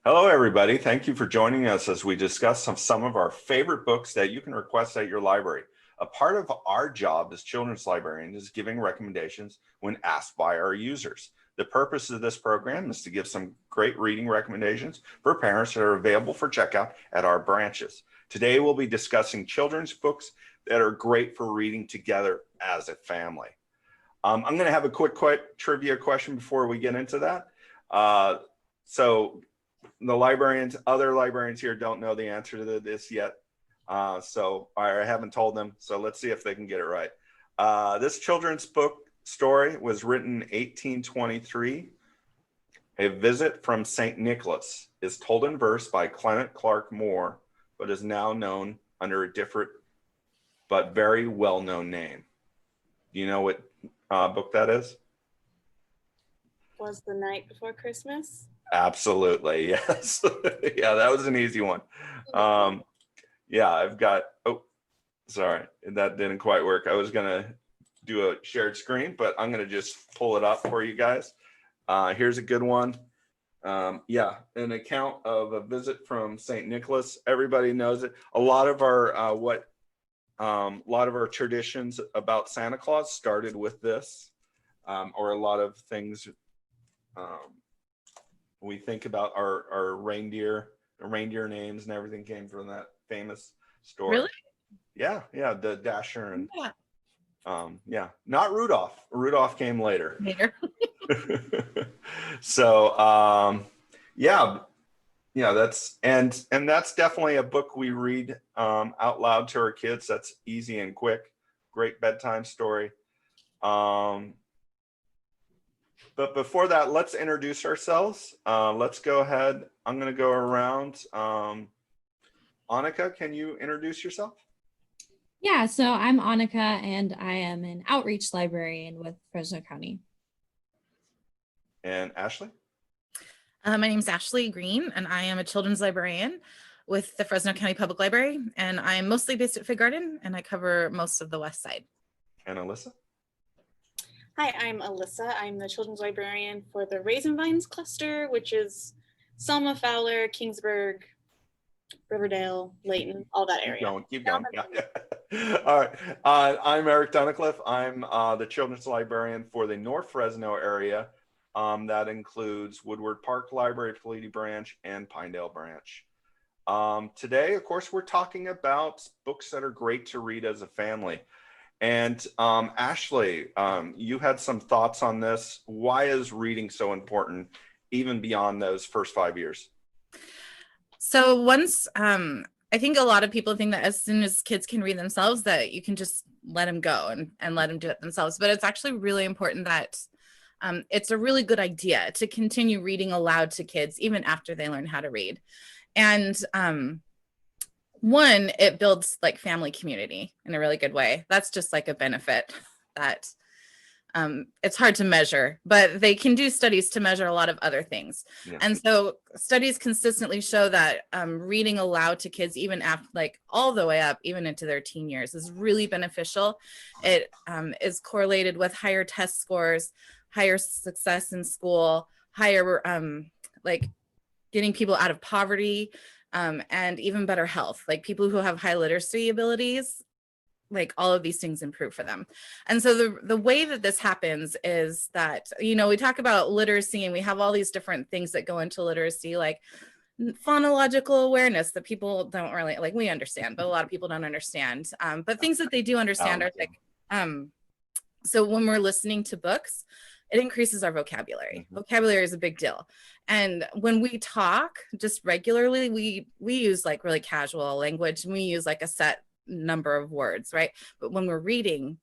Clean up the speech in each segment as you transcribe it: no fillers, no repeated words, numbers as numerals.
Hello, everybody. Thank you for joining us as we discuss some of our favorite books that you can request at your library. A part of our job as children's librarians is giving recommendations when asked by our users. The purpose of this program is to give some great reading recommendations for parents that are available for checkout at our branches. Today, we'll be discussing children's books that are great for reading together as a family. I'm going to have a quick trivia question before we get into that. So the other librarians here don't know the answer to this yet. So I haven't told them. So let's see if they can get it right. This children's book story was written in 1823. A Visit from St. Nicholas is told in verse by Clement Clark Moore, but is now known under a different but very well-known name. Do you know what book that is? Was the Night Before Christmas? Absolutely, yes. Yeah, that was an easy one. Yeah, I've got, oh, sorry, that didn't quite work. I was gonna do a shared screen, but I'm gonna just pull it up for you guys. Here's a good one. Yeah, an account of a visit from St. Nicholas. Everybody knows it. A lot of our traditions about Santa Claus started with this, or a lot of things we think about our reindeer names and everything came from that famous story. Really? Yeah, the Dasher and Yeah. yeah, not Rudolph. Rudolph came later. So yeah, that's definitely a book we read out loud to our kids. That's easy and quick. Great bedtime story. But before that, let's introduce ourselves. Let's go ahead. I'm going to go around. Annika, can you introduce yourself? Yeah, so I'm Annika, and I am an outreach librarian with Fresno County. And Ashley? My name is Ashley Green, and I am a children's librarian with the Fresno County Public Library, and I'm mostly based at Fig Garden, and I cover most of the west side. And Alyssa? Hi, I'm Alyssa. I'm the children's librarian for the Raisin Vines cluster, which is Selma, Fowler, Kingsburg, Riverdale, Layton, all that area. Keep going. Yeah. All right. I'm Eric Dunicliffe. I'm the children's librarian for the North Fresno area. That includes Woodward Park Library, Toledo Branch, and Pinedale Branch. Today, of course, we're talking about books that are great to read as a family. And Ashley, you had some thoughts on this. Why is reading so important, even beyond those first 5 years? So once, I think a lot of people think that as soon as kids can read themselves, that you can just let them go and let them do it themselves. But it's actually really important that it's a really good idea to continue reading aloud to kids, even after they learn how to read. And one, it builds like family community in a really good way. That's just like a benefit that it's hard to measure, but they can do studies to measure a lot of other things. Yeah. And so studies consistently show that reading aloud to kids, even after like all the way up, even into their teen years, is really beneficial. It is correlated with higher test scores, higher success in school, higher like getting people out of poverty, and even better health. Like people who have high literacy abilities, like all of these things improve for them. And so the way that this happens is that, we talk about literacy and we have all these different things that go into literacy, like phonological awareness that people don't really, like we understand, but a lot of people don't understand. But things that they do understand are like, so when we're listening to books, it increases our vocabulary. Vocabulary is a big deal. And when we talk just regularly, we use like really casual language, and we use like a set number of words, right? But when we're reading,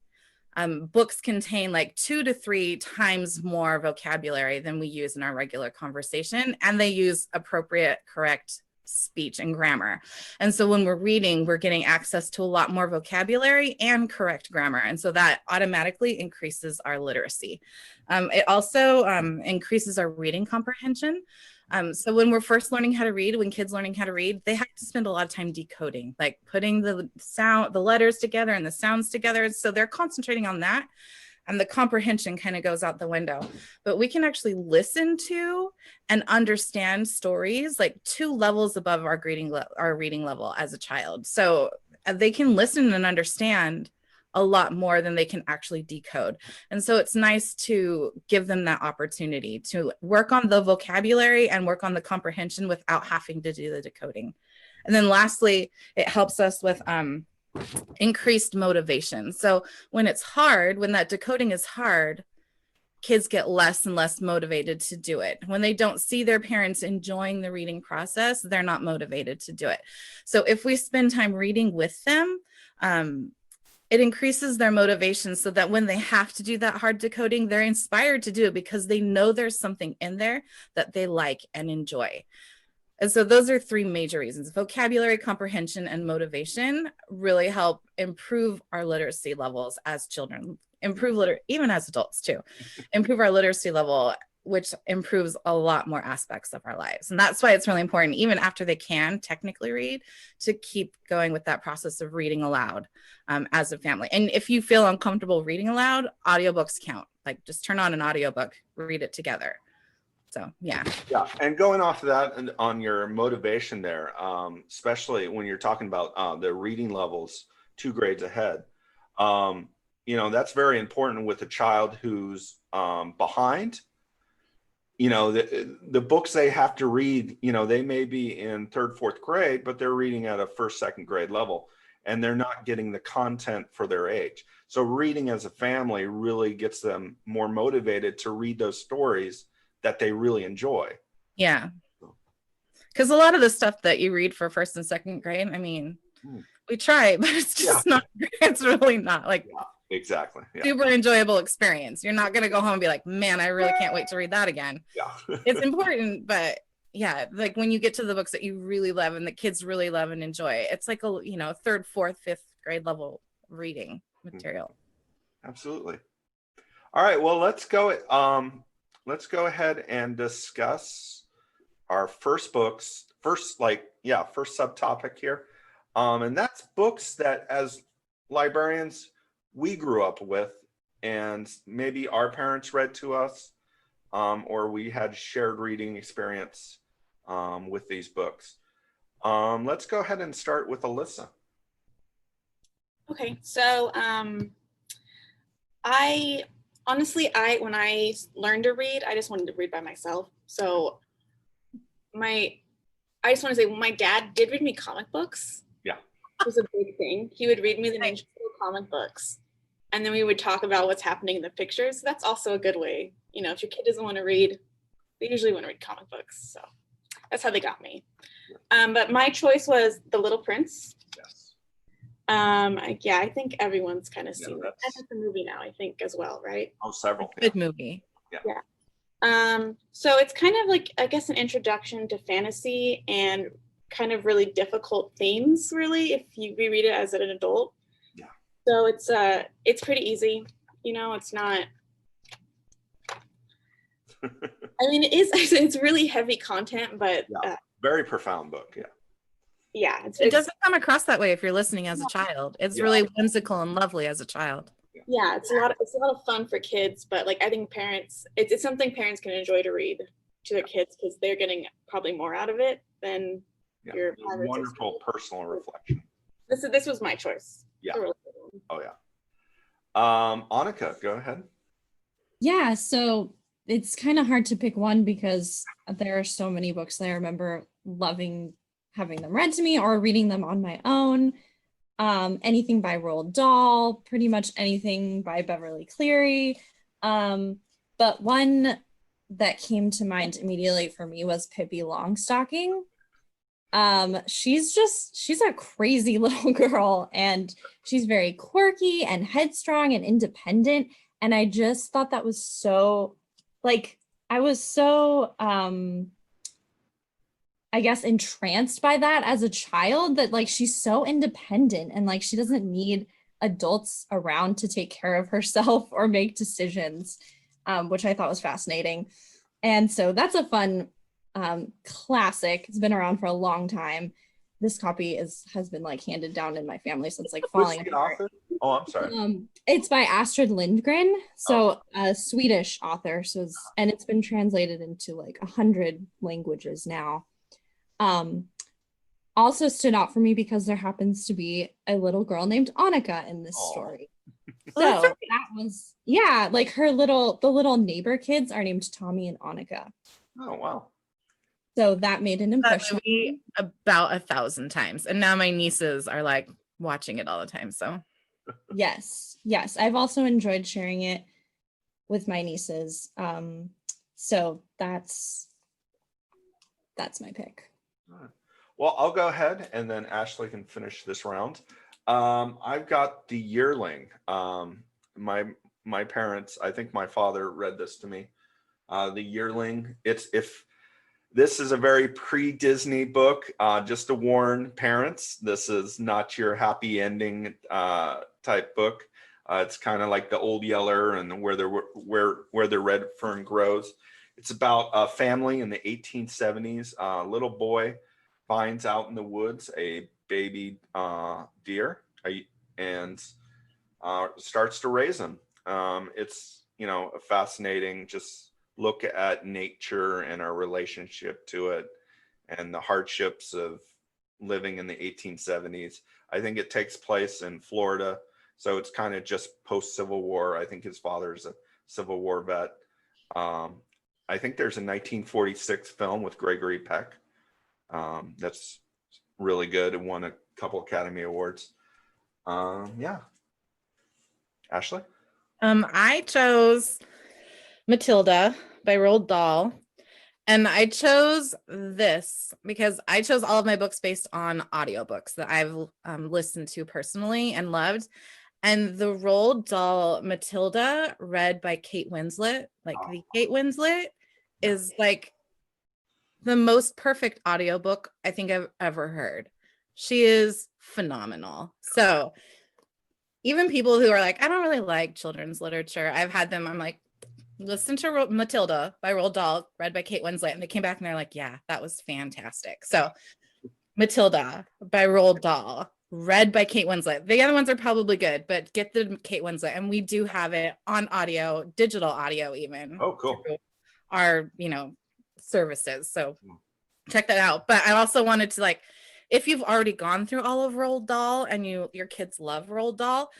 books contain like 2 to 3 times more vocabulary than we use in our regular conversation, and they use appropriate, correct speech and grammar. And so when we're reading, we're getting access to a lot more vocabulary and correct grammar. And so that automatically increases our literacy. It also increases our reading comprehension. So when we're first learning how to read, when kids learning how to read, they have to spend a lot of time decoding, like putting the letters together and the sounds together. So they're concentrating on that. and the comprehension kind of goes out the window. But we can actually listen to and understand stories like 2 levels above our reading level as a child. So they can listen and understand a lot more than they can actually decode. And so it's nice to give them that opportunity to work on the vocabulary and work on the comprehension without having to do the decoding. And then lastly, it helps us with increased motivation. So when it's hard, when that decoding is hard, kids get less and less motivated to do it. When they don't see their parents enjoying the reading process, they're not motivated to do it. So if we spend time reading with them, it increases their motivation so that when they have to do that hard decoding, they're inspired to do it because they know there's something in there that they like and enjoy. And so those are 3 major reasons. Vocabulary, comprehension, and motivation really help improve our literacy levels as children, even as adults too, improve our literacy level, which improves a lot more aspects of our lives. And that's why it's really important, even after they can technically read, to keep going with that process of reading aloud as a family. And if you feel uncomfortable reading aloud, audiobooks count. Like just turn on an audiobook, read it together. So, yeah. Yeah. And going off of that and on your motivation there, especially when you're talking about the reading levels 2 grades ahead, you know, that's very important with a child who's behind. You know, the books they have to read, you know, they may be in 3rd, 4th grade, but they're reading at a 1st, 2nd grade level, and they're not getting the content for their age. So reading as a family really gets them more motivated to read those stories that they really enjoy. Yeah. Because a lot of the stuff that you read for 1st and 2nd grade, I mean, we try, but it's just not, it's really not like exactly super enjoyable experience. You're not going to go home and be like, man, I really can't wait to read that again. It's important, but yeah, like when you get to the books that you really love and the kids really love and enjoy, it's like a, you know, 3rd, 4th, 5th grade level reading material. Absolutely. All right, well, let's go ahead and discuss our first subtopic here. And that's books that as librarians we grew up with, and maybe our parents read to us, or we had shared reading experience with these books. Let's go ahead and start with Alyssa. Okay, so when I learned to read, I just wanted to read by myself. So I just want to say, my dad did read me comic books. Yeah. It was a big thing. He would read me the Ninja Turtle comic books, and then we would talk about what's happening in the pictures. That's also a good way. You know, if your kid doesn't want to read, they usually want to read comic books. So that's how they got me. But my choice was The Little Prince. Yes. I think everyone's kind of seen it. That's a movie now, I think, as well, right? Oh, several. Good movie. Yeah. So it's kind of like, I guess, an introduction to fantasy and kind of really difficult themes, really, if you reread it as an adult. Yeah. So it's pretty easy. You know, it's not. I mean, it's really heavy content, but very profound book. Yeah. It doesn't come across that way if you're listening as a child. It's really whimsical and lovely as a child. Yeah, it's a lot of fun for kids, but like I think parents, it's something parents can enjoy to read to their kids because they're getting probably more out of it than your wonderful personal reflection. This was my choice. Yeah. Oh yeah. Annika, go ahead. Yeah, so it's kind of hard to pick one because there are so many books that I remember loving having them read to me or reading them on my own. Anything by Roald Dahl, pretty much anything by Beverly Cleary. But one that came to mind immediately for me was Pippi Longstocking. She's a crazy little girl, and she's very quirky and headstrong and independent. And I just thought that was so, like, I was so, I guess, entranced by that as a child, that like she's so independent and like she doesn't need adults around to take care of herself or make decisions, which I thought was fascinating. And so that's a fun classic. It's been around for a long time. this copy has been like handed down in my family, so it's like Who's falling the apart. author? Oh, I'm sorry. It's by Astrid Lindgren, so a Swedish author. And it's been translated into like 100 languages now. Also stood out for me because there happens to be a little girl named Annika in this story. So that was, yeah, like the little neighbor kids are named Tommy and Annika. Oh, wow. So that made an impression. That movie about 1,000 times, and now my nieces are like watching it all the time. So yes, I've also enjoyed sharing it with my nieces. So that's my pick. All right. Well, I'll go ahead and then Ashley can finish this round. I've got The Yearling. My parents, I think my father read this to me. The Yearling. This is a very pre-Disney book. Just to warn parents, this is not your happy ending type book. It's kind of like The Old Yeller and where the red fern grows. It's about a family in the 1870s. A little boy finds out in the woods a baby deer and starts to raise him. It's a fascinating just look at nature and our relationship to it and the hardships of living in the 1870s. I think it takes place in Florida, so it's kind of just post-Civil War. I think his father's a Civil War vet. I think there's a 1946 film with Gregory Peck that's really good and won a couple Academy Awards. Yeah. Ashley? I chose Matilda by Roald Dahl. And I chose this because I chose all of my books based on audiobooks that I've listened to personally and loved. And the Roald Dahl Matilda, read by Kate Winslet, the Kate Winslet is like the most perfect audiobook I think I've ever heard. She is phenomenal. So even people who are like, I don't really like children's literature, I've had them, I'm like, listen to Matilda by Roald Dahl, read by Kate Winslet. And they came back and they're like, yeah, that was fantastic. So Matilda by Roald Dahl, read by Kate Winslet. The other ones are probably good, but get the Kate Winslet. And we do have it on audio, digital audio even. Oh, cool. Our, services. So check that out. But I also wanted to if you've already gone through all of Roald Dahl and your kids love Roald Dahl,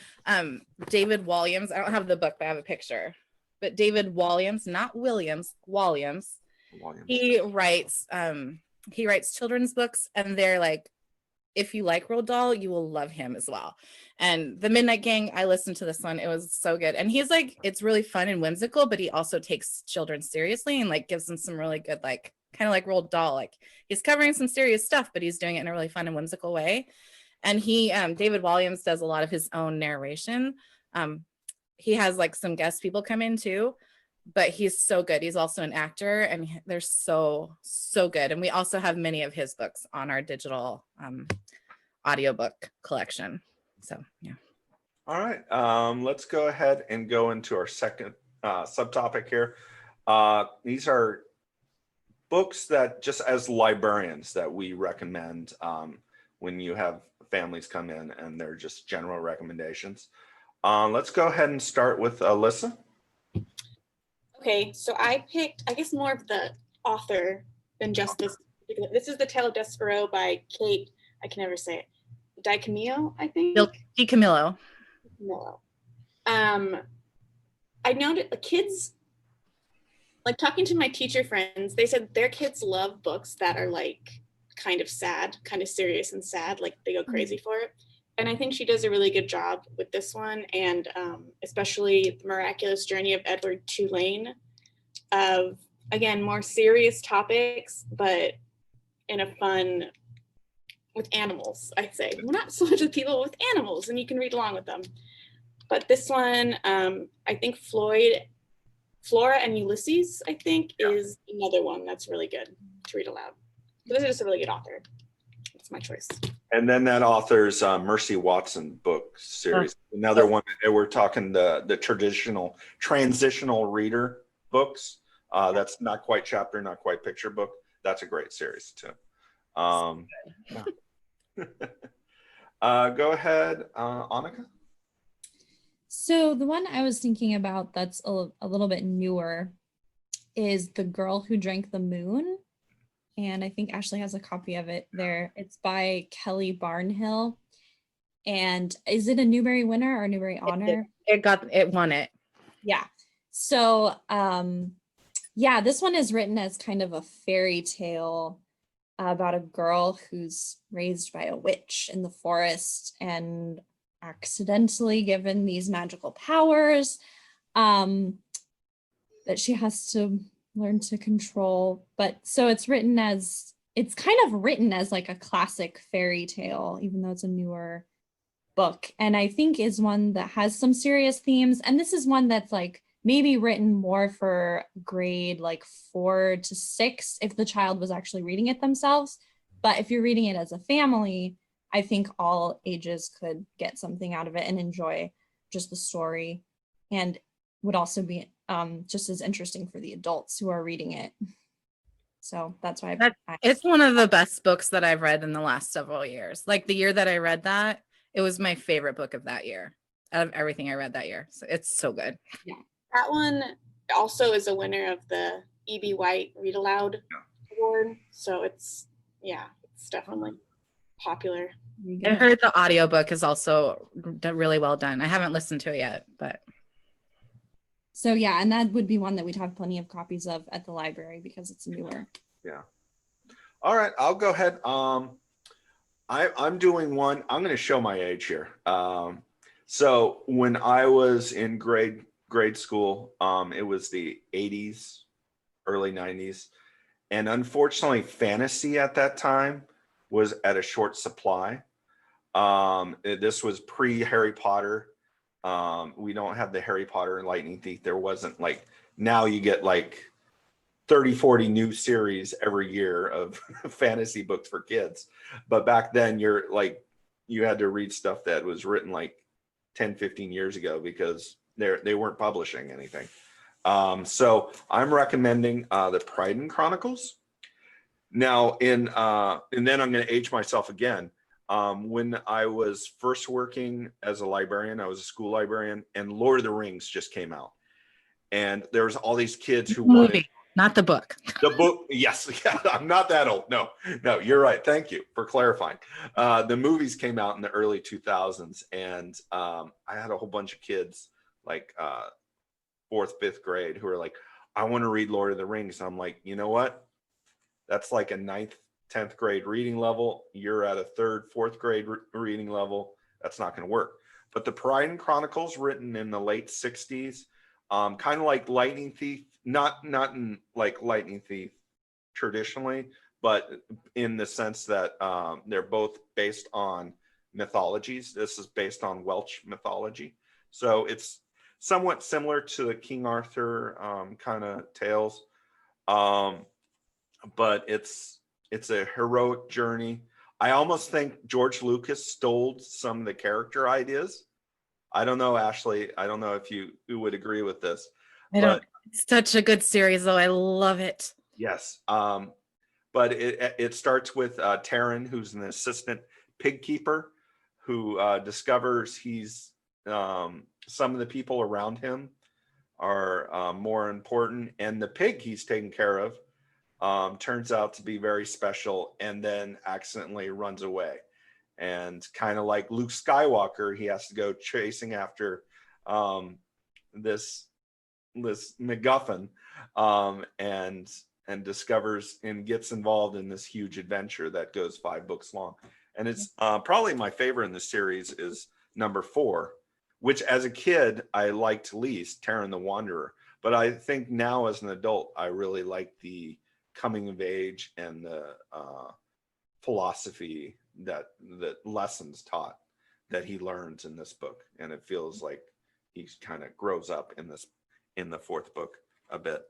David Walliams, I don't have the book, but I have a picture. But David Walliams, not Williams, Walliams. He writes children's books, and they're like, if you like Roald Dahl, you will love him as well. And The Midnight Gang, I listened to this one. It was so good. And he's like, it's really fun and whimsical, but he also takes children seriously and gives them some really good, kind of like Roald Dahl. He's covering some serious stuff, but he's doing it in a really fun and whimsical way. And David Walliams does a lot of his own narration. He has some guest people come in too, but he's so good. He's also an actor, and they're so good. And we also have many of his books on our digital audiobook collection. So yeah. All right. Let's go ahead and go into our second subtopic here. These are books that just as librarians that we recommend when you have families come in, and they're just general recommendations. Let's go ahead and start with Alyssa. Okay, so I picked, I guess, more of the author than just this. This is The Tale of Despero by Kate, I can never say it, DiCamillo, I think? DiCamillo. No. I noticed the kids, talking to my teacher friends, they said their kids love books that are kind of sad, kind of serious and sad, they go crazy for it. And I think she does a really good job with this one, and especially The Miraculous Journey of Edward Tulane, of, again, more serious topics, but in a fun, with animals, I'd say. Well, not so much with people, with animals, and you can read along with them. But this one, I think Flora and Ulysses, I think, is another one that's really good to read aloud. So this is just a really good author. That's my choice. And then that author's Mercy Watson book series. Another one, we're talking the traditional transitional reader books. That's not quite chapter, not quite picture book. That's a great series too. Yeah. Go ahead, Annika. So the one I was thinking about that's a little bit newer is The Girl Who Drank the Moon. And I think Ashley has a copy of it there. It's by Kelly Barnhill. And is it a Newbery winner or a Newbery honor? It won it. Yeah. So yeah, this one is written as kind of a fairy tale about a girl who's raised by a witch in the forest and accidentally given these magical powers that she has to learn to control. But so it's kind of written as like a classic fairy tale, even though it's a newer book. And I think is one that has some serious themes. And this is one that's like maybe written more for grade like 4 to 6 if the child was actually reading it themselves. But if you're reading it as a family, I think all ages could get something out of it and enjoy just the story, and would also be just as interesting for the adults who are reading it. So that's why it's one of the best books that I've read in the last several years. Like the year that I read that, it was my favorite book of that year, out of everything I read that year. So it's so good. Yeah. That one also is a winner of the E.B. White Read Aloud Award. So it's definitely popular. I heard the audiobook is also really well done. I haven't listened to it yet, but. So yeah, and that would be one that we'd have plenty of copies of at the library because it's newer. Yeah. All right, I'll go ahead. I'm doing one. I'm going to show my age here. So when I was in grade school, it was the 80s, early 90s. And unfortunately, fantasy at that time was at a short supply. This was pre-Harry Potter. We don't have the Harry Potter and Lightning Thief. There wasn't like, now you get like 30, 40 new series every year of fantasy books for kids. But back then you had to read stuff that was written like 10, 15 years ago because they weren't publishing anything. So I'm recommending the Pride and Chronicles. Now and then I'm going to age myself again. When I was first working as a librarian, I was a school librarian, and Lord of the Rings just came out. And there was all these kids who wanted not the book. The book, yes. Yeah, I'm not that old. No, you're right. Thank you for clarifying. The movies came out in the early 2000s, and I had a whole bunch of kids like 4th, 5th grade who were like, I want to read Lord of the Rings. And I'm like, you know what? That's like a 9th, 10th grade reading level. You're at a 3rd, 4th grade reading level. That's not going to work. But the Pride and Chronicles, written in the late 60s, kind of like Lightning Thief, not in like Lightning Thief traditionally, but in the sense that they're both based on mythologies. This is based on Welsh mythology. So it's somewhat similar to the King Arthur kind of tales. But it's a heroic journey. I almost think George Lucas stole some of the character ideas. I don't know, Ashley. I don't know if you would agree with this. It's such a good series, though. I love it. Yes. But it starts with Taryn, who's an assistant pig keeper, who discovers he's some of the people around him are more important, and the pig he's taking care of turns out to be very special, and then accidentally runs away. And kind of like Luke Skywalker, he has to go chasing after this MacGuffin, and discovers and gets involved in this huge adventure that goes 5 books long. And it's probably my favorite in the series is number 4, which as a kid I liked least, Taran the Wanderer. But I think now as an adult, I really like the coming of age and the philosophy that lessons taught that he learns in this book. And it feels like he kind of grows up in the 4th book a bit.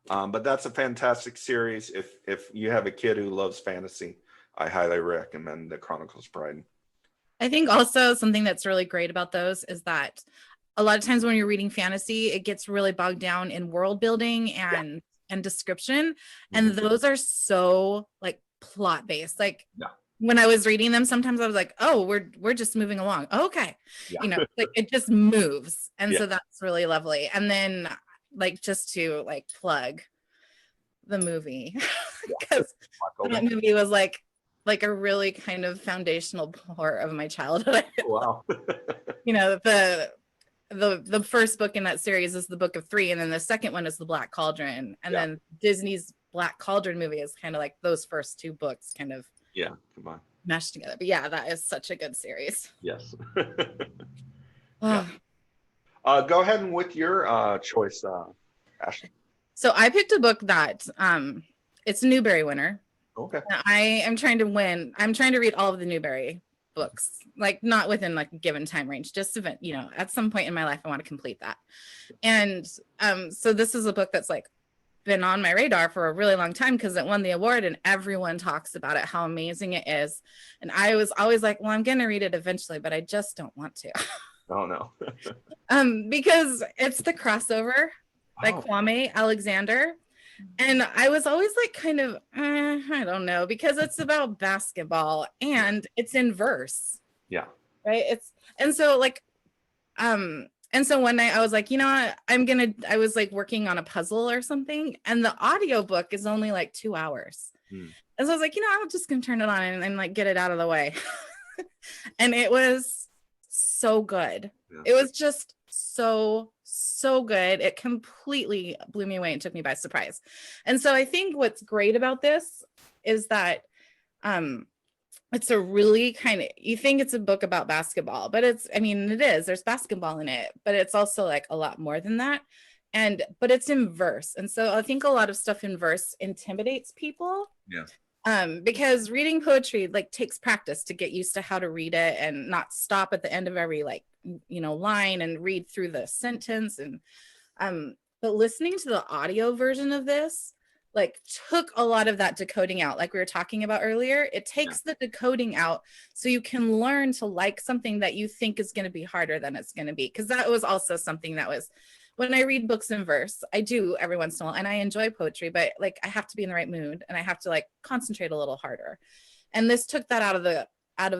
But that's a fantastic series. If you have a kid who loves fantasy, I highly recommend the Chronicles of Pride. I think also something that's really great about those is that a lot of times when you're reading fantasy, it gets really bogged down in world building and description. And those are so like plot based. Like when I was reading them, sometimes I was like, oh, we're just moving along. Okay. Yeah. You know, like it just moves. And Yeah. so that's really lovely. And then like just to like plug the movie because that movie was like a really kind of foundational part of my childhood. Wow. You know, the first book in that series is the Book of Three, and then the second one is the Black Cauldron, and then Disney's Black Cauldron movie is kind of like those first two books kind of come on, mashed together. But yeah, that is such a good series. Yes. Go ahead and with your choice, Ashley. So I picked a book that it's a Newbery winner. Okay. I am trying to win. I'm trying to read all of the Newbery books, like not within like a given time range, just event, you know, at some point in my life, I want to complete that. And so this is a book that's like been on my radar for a really long time because it won the award and everyone talks about it, how amazing it is. And I was always like, well, I'm going to read it eventually, but I just don't want to. Oh no. Because it's The Crossover by Kwame Alexander. And I was always like kind of, I don't know, because it's about basketball and it's in verse. Yeah. Right. And so one night I was like, you know what, I was like working on a puzzle or something. And the audiobook is only like 2 hours. And so I was like, you know, I'm just going to turn it on and like get it out of the way. And it was so good. Yeah. It was just so good. It completely blew me away and took me by surprise. And so I think what's great about this is that it's a really kind of, you think it's a book about basketball, but it is, there's basketball in it, but it's also like a lot more than that. But it's in verse. And so I think a lot of stuff in verse intimidates people. Yeah. Because reading poetry like takes practice to get used to how to read it and not stop at the end of every like, you know, line and read through the sentence. And but listening to the audio version of this like took a lot of that decoding out, like we were talking about earlier. It takes the decoding out so you can learn to like something that you think is going to be harder than it's going to be. Because that was also something that was, when I read books in verse, I do every once in a while, and I enjoy poetry, but like I have to be in the right mood and I have to like concentrate a little harder. And this took that out of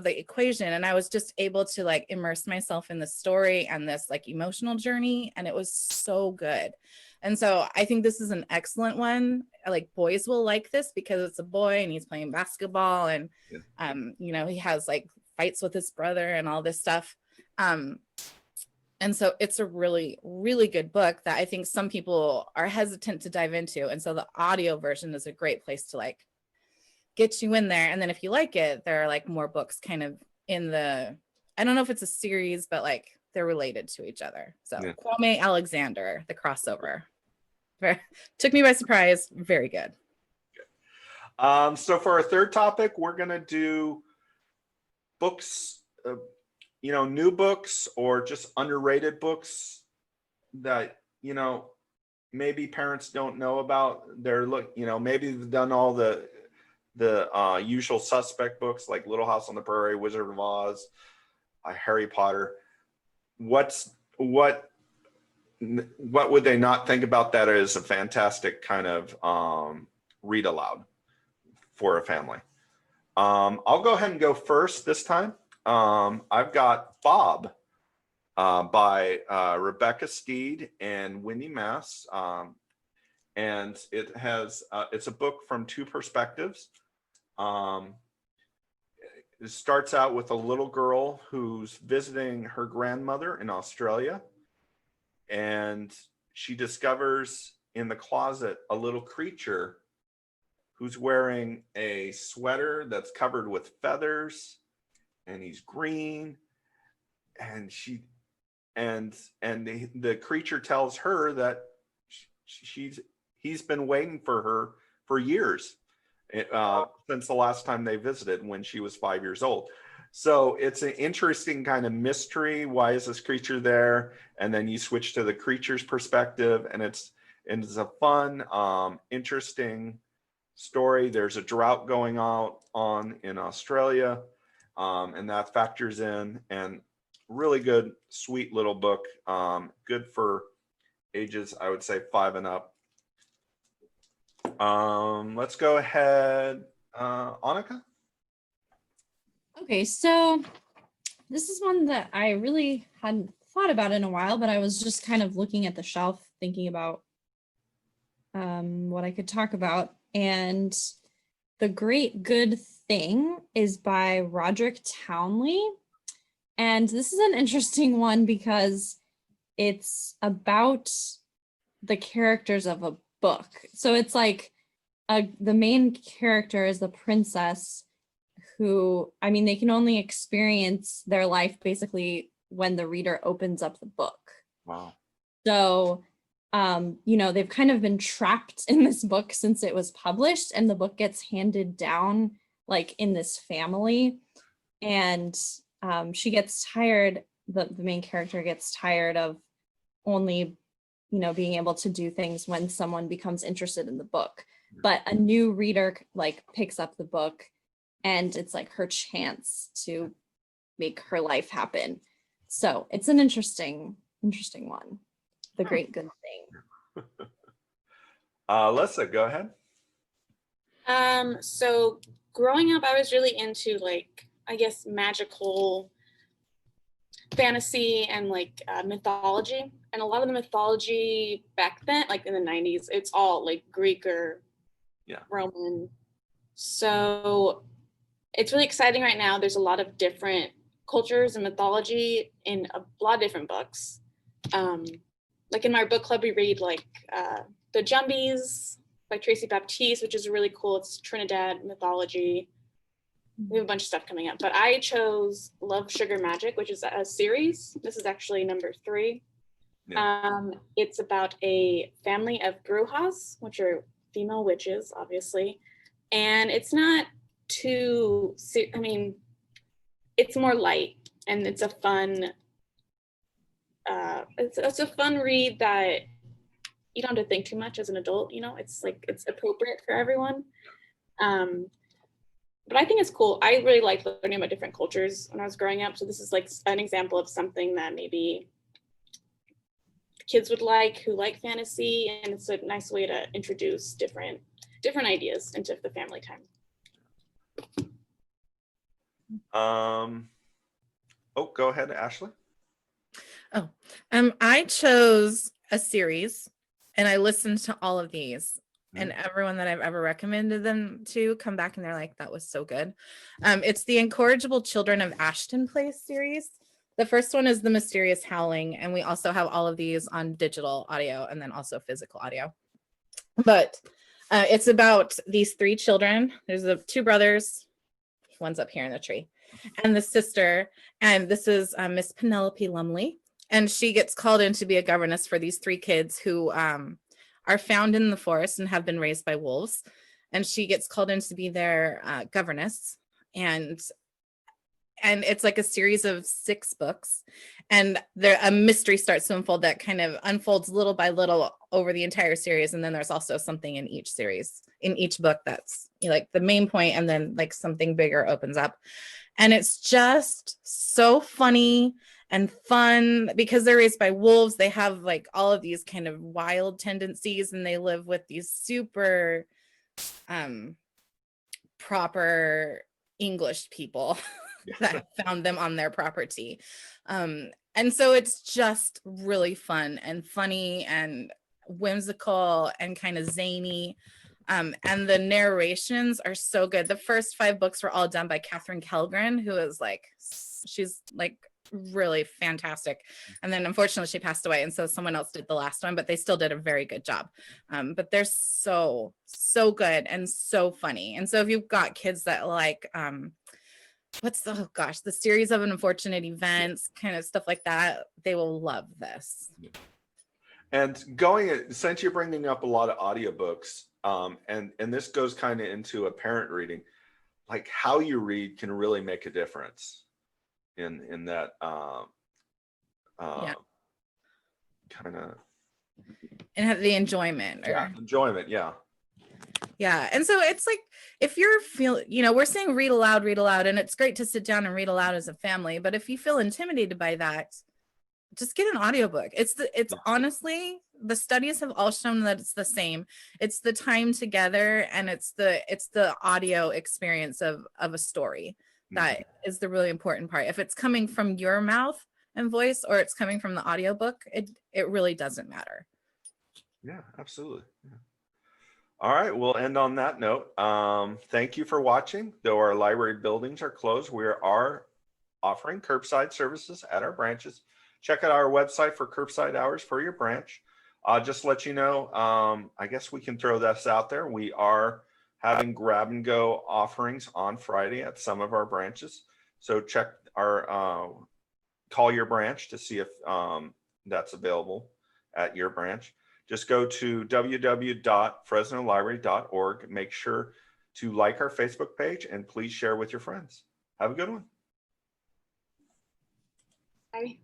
the equation, and I was just able to like immerse myself in the story and this like emotional journey, and it was so good. And so I think this is an excellent one. Like boys will like this because it's a boy and he's playing basketball, and you know, he has like fights with his brother and all this stuff. And so it's a really, really good book that I think some people are hesitant to dive into. And so the audio version is a great place to like get you in there. And then if you like it, there are like more books kind of in the, I don't know if it's a series, but like they're related to each other. So Kwame Alexander, The Crossover. Took me by surprise. Very good. So for our third topic, we're going to do books, you know, new books or just underrated books that, you know, maybe parents don't know about. You know, maybe they've done all the usual suspect books like Little House on the Prairie, Wizard of Oz, Harry Potter. What would they not think about that as a fantastic kind of read aloud for a family? I'll go ahead and go first this time. I've got Bob by Rebecca Steed and Wendy Mass. And it's a book from two perspectives. It starts out with a little girl who's visiting her grandmother in Australia. And she discovers in the closet a little creature who's wearing a sweater that's covered with feathers, and he's green, and the creature tells her that he's been waiting for her for years, since the last time they visited when she was 5 years old. So it's an interesting kind of mystery. Why is this creature there? And then you switch to the creature's perspective, and it's a fun, interesting story. There's a drought going on in Australia, and that factors in. And really good, sweet little book. Good for ages, I would say 5 and up. Let's go ahead, Annika. Okay, so this is one that I really hadn't thought about in a while, but I was just kind of looking at the shelf thinking about what I could talk about. And The Great Good Thing is by Roderick Townley. And this is an interesting one because it's about the characters of a book. So it's like the main character is the princess who, I mean, they can only experience their life basically when the reader opens up the book. Wow. So, they've kind of been trapped in this book since it was published, and the book gets handed down like in this family. And she gets tired, the main character gets tired of only, being able to do things when someone becomes interested in the book. But a new reader like picks up the book, and it's like her chance to make her life happen. So it's an interesting one. The Great Good Thing. Alyssa, go ahead. So growing up, I was really into like, I guess, magical fantasy and like mythology. And a lot of the mythology back then, like in the 90s, it's all like Greek or Roman. So it's really exciting right now. There's a lot of different cultures and mythology in a lot of different books. Like in my book club, we read like The Jumbies by Tracy Baptiste, which is really cool. It's Trinidad mythology. We have a bunch of stuff coming up, but I chose Love, Sugar, Magic, which is a series. This is actually number 3. Yeah. It's about a family of brujas, which are female witches, obviously. And it's not too, it's more light, and it's a fun, it's a fun read that you don't have to think too much as an adult, it's like, it's appropriate for everyone. But I think it's cool. I really liked learning about different cultures when I was growing up. So this is like an example of something that maybe kids would like who like fantasy, and it's a nice way to introduce different ideas into the family time. Go ahead, Ashley. I chose a series, and I listened to all of these. And everyone that I've ever recommended them to come back and they're like, that was so good. It's the Incorrigible Children of Ashton Place series. The first one is The Mysterious Howling. And we also have all of these on digital audio and then also physical audio. But it's about these 3 children. There's the 2 brothers. One's up here in the tree. And the sister. And this is Miss Penelope Lumley. And she gets called in to be a governess for these 3 kids who are found in the forest and have been raised by wolves. And she gets called in to be their governess. And it's like a series of 6 books. And a mystery starts to unfold that kind of unfolds little by little over the entire series. And then there's also something in each series, in each book that's like the main point, and then like something bigger opens up. And it's just so funny and fun because they're raised by wolves. They have like all of these kind of wild tendencies, and they live with these super proper English people that found them on their property. And so it's just really fun and funny and whimsical and kind of zany. And the narrations are so good. The first 5 books were all done by Catherine Kellgren, who is like, she's like really fantastic. And then unfortunately she passed away, and so someone else did the last one, but they still did a very good job. But they're so good and so funny. And so if you've got kids that like the series of unfortunate events, kind of stuff like that, they will love this. And since you're bringing up a lot of audiobooks, and this goes kind of into a parent reading, like how you read can really make a difference in that kind of, and have the enjoyment. Yeah. And so it's like, if you're we're saying read aloud, and it's great to sit down and read aloud as a family, but if you feel intimidated by that, just get an audiobook. It's honestly, the studies have all shown that it's the same. It's the time together, and it's the audio experience of a story that is the really important part. If it's coming from your mouth and voice, or it's coming from the audiobook, it really doesn't matter. Yeah, absolutely. Yeah. All right, we'll end on that note. Thank you for watching. Though our library buildings are closed, we are offering curbside services at our branches. Check out our website for curbside hours for your branch. Just to let you know, I guess we can throw this out there. We are having grab and go offerings on Friday at some of our branches. So check our, call your branch to see if that's available at your branch. Just go to www.fresnolibrary.org. Make sure to like our Facebook page and please share with your friends. Have a good one. Bye.